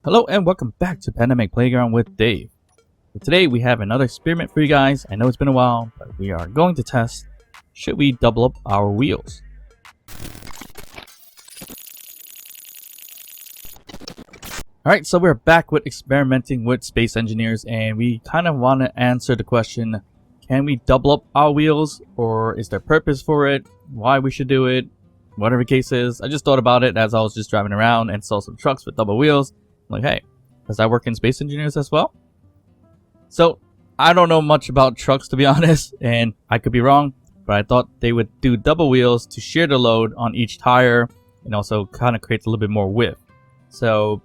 Hello and welcome back to Pandemic Playground with Dave. So today we have another experiment for you guys. I know it's been a while, but we are going to test, should we double up our wheels? Alright, so we're back with experimenting with space engineers, and we kind of want to answer the question, can we double up our wheels, or is there purpose for it, why we should do it, whatever the case is. I just thought about it as I was just driving around and saw some trucks with double wheels. Like, hey, does that work in space engineers as well? So I don't know much about trucks, to be honest, and I could be wrong, but I thought they would do double wheels to share the load on each tire and also kind of create a little bit more width. So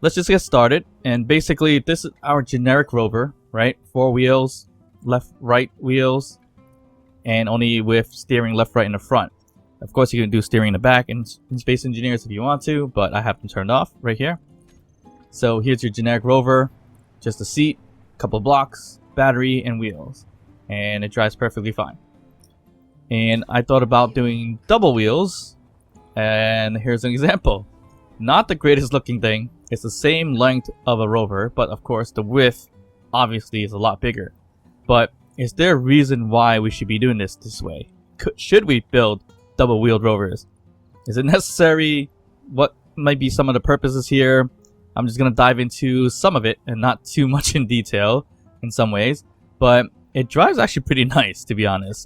let's just get started. And basically this is our generic Rover, right? 4 wheels, left, right wheels, and only with steering left, right in the front. Of course, you can do steering in the back in Space Engineers if you want to, but I have them turned off right here. So here's your generic Rover, just a seat, couple blocks, battery, and wheels. And it drives perfectly fine. And I thought about doing double wheels, and here's an example. Not the greatest looking thing. It's the same length of a Rover, but of course the width obviously is a lot bigger. But is there a reason why we should be doing this way? Should we build double-wheeled Rovers? Is it necessary? What might be some of the purposes here? I'm just going to dive into some of it and not too much in detail in some ways, but it drives actually pretty nice, to be honest.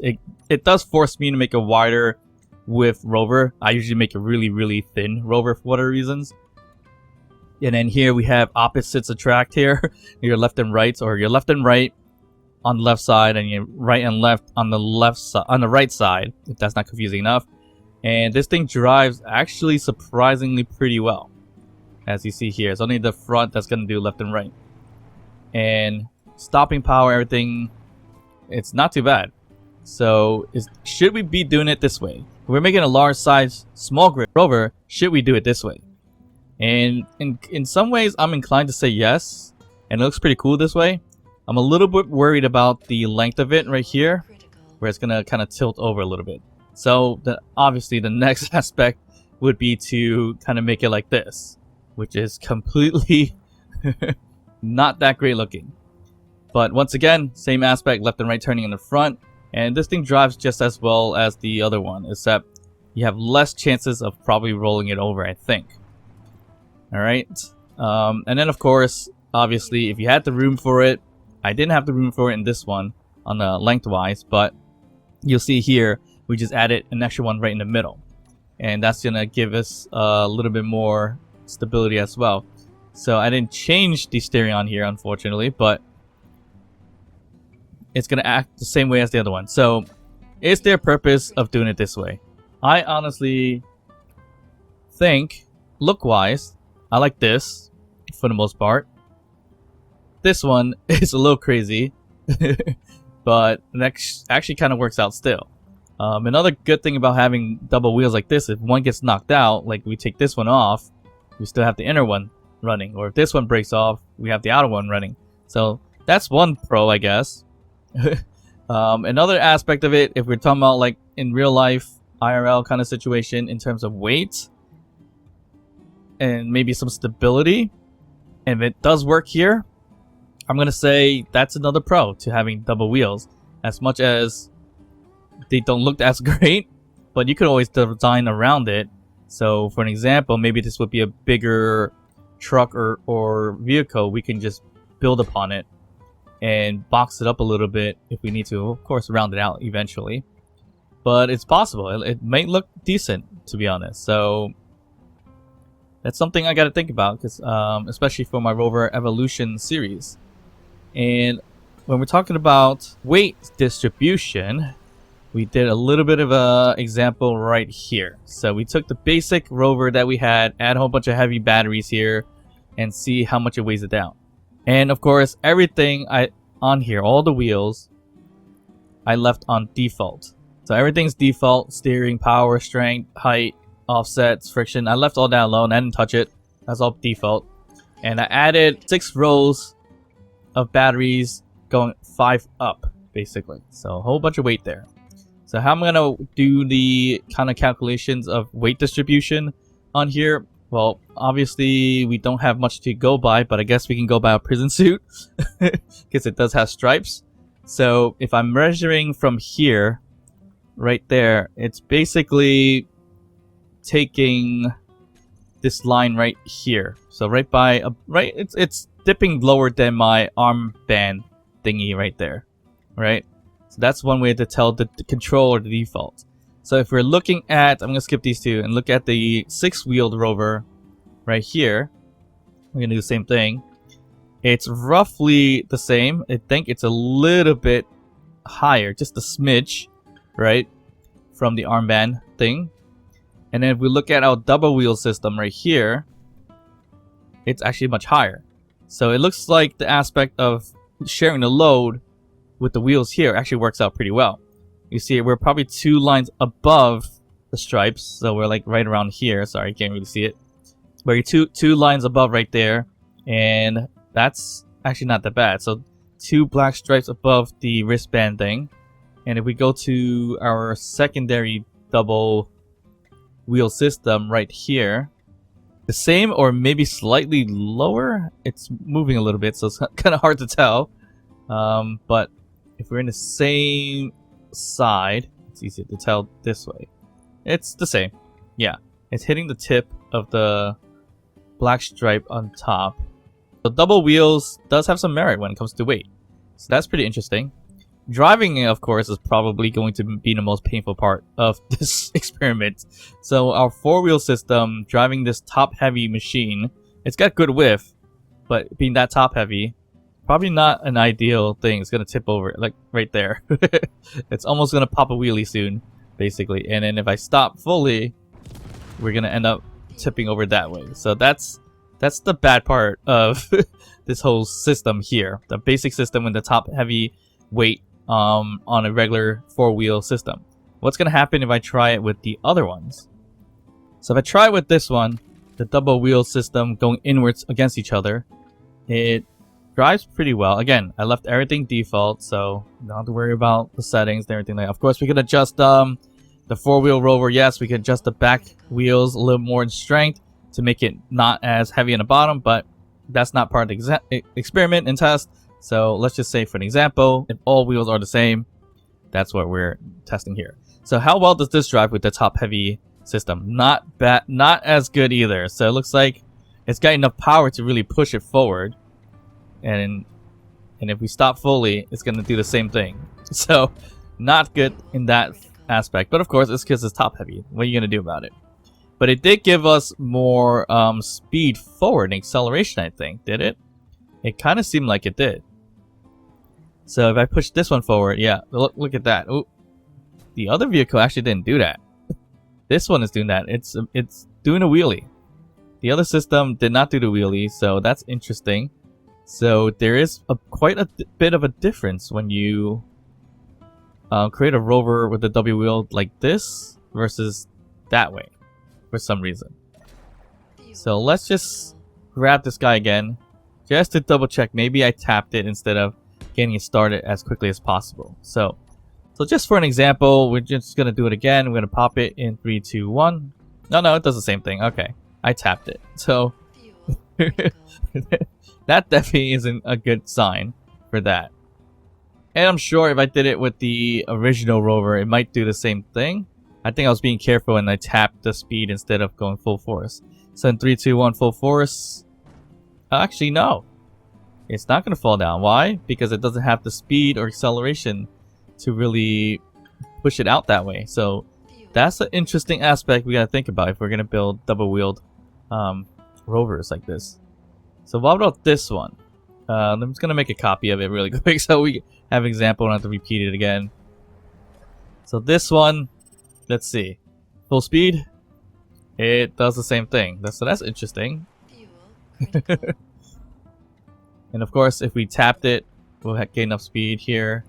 It does force me to make a wider width Rover. I usually make a really thin Rover for whatever reasons. And then here we have opposites attract here. Your left and right, or your left and right on the left side, and your right and left on the right side, if that's not confusing enough. And this thing drives actually surprisingly pretty well. As you see here, it's only the front that's going to do left and right. And stopping power, everything, it's not too bad. So should we be doing it this way? If we're making a large size small grid Rover, should we do it this way? And in some ways I'm inclined to say yes, and it looks pretty cool this way. I'm a little bit worried about the length of it right here, where it's going to kind of tilt over a little bit. So obviously the next aspect would be to kind of make it like this, which is completely not that great looking. But once again, same aspect, left and right turning in the front. And this thing drives just as well as the other one, except you have less chances of probably rolling it over, I think. Alright. And then of course, obviously, if you had the room for it, I didn't have the room for it in this one on the lengthwise, but you'll see here we just added an extra one right in the middle, and that's gonna give us a little bit more stability as well. So I didn't change the steering on here, unfortunately, but it's gonna act the same way as the other one. So is there a purpose of doing it this way? I honestly think, look wise, I like this for the most part. This one is a little crazy, but that actually kind of works out still. Another good thing about having double wheels like this, if one gets knocked out, like we take this one off, we still have the inner one running. Or if this one breaks off, we have the outer one running. So that's one pro, I guess. Another aspect of it, if we're talking about like in real life, IRL kind of situation in terms of weight and maybe some stability, and if it does work here, I'm going to say that's another pro to having double wheels. As much as they don't look as great, but you could always design around it. So for an example, maybe this would be a bigger truck or vehicle. We can just build upon it and box it up a little bit if we need to. Of course, round it out eventually. But it's possible. It may look decent, to be honest. So that's something I got to think about, because especially for my Rover Evolution series. And when we're talking about weight distribution, we did a little bit of a example right here. So we took the basic Rover that we had, add a whole bunch of heavy batteries here, and see how much it weighs it down. And of course, everything on here, all the wheels, I left on default. So everything's default: steering, power, strength, height, offsets, friction. I left all that alone. I didn't touch it. That's all default. And I added 6 rows of batteries going 5 up, basically. So a whole bunch of weight there. So how I'm gonna do the kind of calculations of weight distribution on here, Well, obviously we don't have much to go by, but I guess we can go by a prison suit because it does have stripes. So if I'm measuring from here, right there, it's basically taking this line right here. So right by right, it's dipping lower than my armband thingy right there, right? So that's one way to tell the control or the default. So if we're looking at, I'm gonna skip these two and look at the 6-wheeled Rover right here. We're gonna do the same thing. It's roughly the same. I think it's a little bit higher, just a smidge, right, from the armband thing. And then if we look at our double wheel system right here, it's actually much higher. So it looks like the aspect of sharing the load with the wheels here actually works out pretty well. You see, we're probably 2 lines above the stripes, so we're like right around here. Sorry, you can't really see it. But you're two lines above right there, and that's actually not that bad. So 2 black stripes above the wristband thing. And if we go to our secondary double wheel system right here, the same or maybe slightly lower. It's moving a little bit, so it's kind of hard to tell. But if we're in the same side, it's easy to tell this way. It's the same. Yeah, it's hitting the tip of the black stripe on top. So double wheels does have some merit when it comes to weight. So that's pretty interesting. Driving, of course, is probably going to be the most painful part of this experiment. So our 4-wheel system, driving this top-heavy machine, it's got good width, but being that top-heavy, probably not an ideal thing. It's going to tip over, like right there. It's almost going to pop a wheelie soon, basically. And then if I stop fully, we're going to end up tipping over that way. So that's the bad part of this whole system here. The basic system with the top-heavy weight on a regular 4-wheel system. What's going to happen if I try it with the other ones? So if I try it with this one, the double wheel system going inwards against each other, it drives pretty well. Again, I left everything default, so you don't have to worry about the settings and everything like that. Of course, we can adjust the 4-wheel Rover. Yes, we can adjust the back wheels a little more in strength to make it not as heavy on the bottom, but that's not part of the experiment and test. So let's just say, for an example, if all wheels are the same, that's what we're testing here. So how well does this drive with the top-heavy system? Not bad, not as good either. So it looks like it's got enough power to really push it forward, and if we stop fully, it's gonna do the same thing. So not good in that aspect. But of course, it's because it's top-heavy. What are you gonna do about it? But it did give us more speed forward and acceleration, I think. Did it? It kind of seemed like it did. So if I push this one forward, yeah, look at that. Oh, the other vehicle actually didn't do that. This one is doing that. It's doing a wheelie. The other system did not do the wheelie, so that's interesting. So there is quite a bit of a difference when you create a Rover with a W wheel like this versus that way, for some reason. So let's just grab this guy again, just to double check. Maybe I tapped it instead of getting it started as quickly as possible. So just for an example, we're just gonna do it again. We're gonna pop it in 3, 2, 1. No, it does the same thing. Okay, I tapped it. So that definitely isn't a good sign for that. And I'm sure if I did it with the original Rover, it might do the same thing. I think I was being careful and I tapped the speed instead of going full force. So in 3, 2, 1, full force. Actually, no. It's not going to fall down. Why? Because it doesn't have the speed or acceleration to really push it out that way. So that's an interesting aspect we got to think about if we're going to build double-wheeled Rovers like this. So what about this one? I'm just going to make a copy of it really quick so we have an example. I don't have to repeat it again. So this one, let's see. Full speed. It does the same thing. So that's interesting. And of course, if we tapped it, we'll gain enough speed here.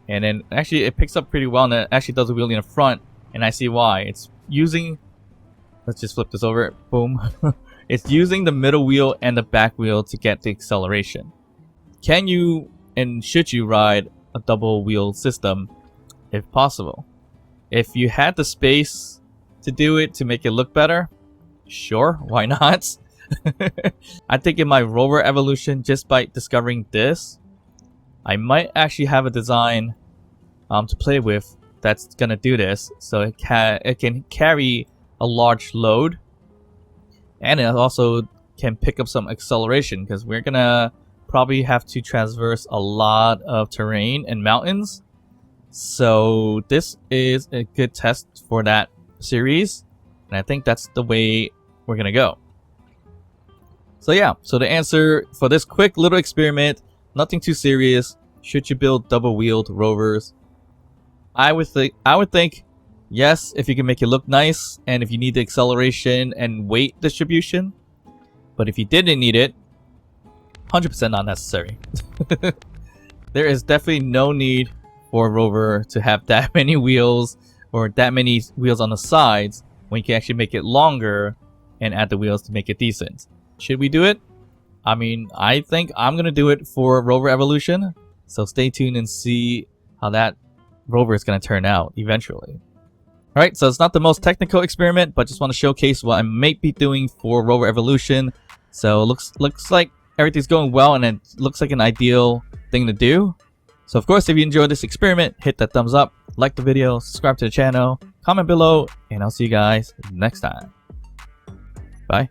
And then actually it picks up pretty well, and it actually does a wheelie in the front, and I see why. It's using, let's just flip this over, boom. It's using the middle wheel and the back wheel to get the acceleration. Can you and should you ride a double wheel system if possible? If you had the space to do it to make it look better, sure, why not? I think in my Rover evolution, just by discovering this, I might actually have a design to play with that's gonna do this, so it can carry a large load, and it also can pick up some acceleration, because we're gonna probably have to traverse a lot of terrain and mountains. So this is a good test for that series, and I think that's the way we're gonna go. So yeah, so the answer for this quick little experiment, nothing too serious. Should you build double-wheeled Rovers? I would think yes, if you can make it look nice, and if you need the acceleration and weight distribution. But if you didn't need it, 100% not necessary. There is definitely no need for a Rover to have that many wheels, or that many wheels on the sides, when you can actually make it longer and add the wheels to make it decent. Should we do it? I mean, I think I'm gonna do it for Rover Evolution. So stay tuned and see how that Rover is gonna turn out eventually. Alright, so it's not the most technical experiment, but just want to showcase what I might be doing for Rover Evolution. So it looks like everything's going well, and it looks like an ideal thing to do. So of course, if you enjoyed this experiment, hit that thumbs up, like the video, subscribe to the channel, comment below, and I'll see you guys next time. Bye.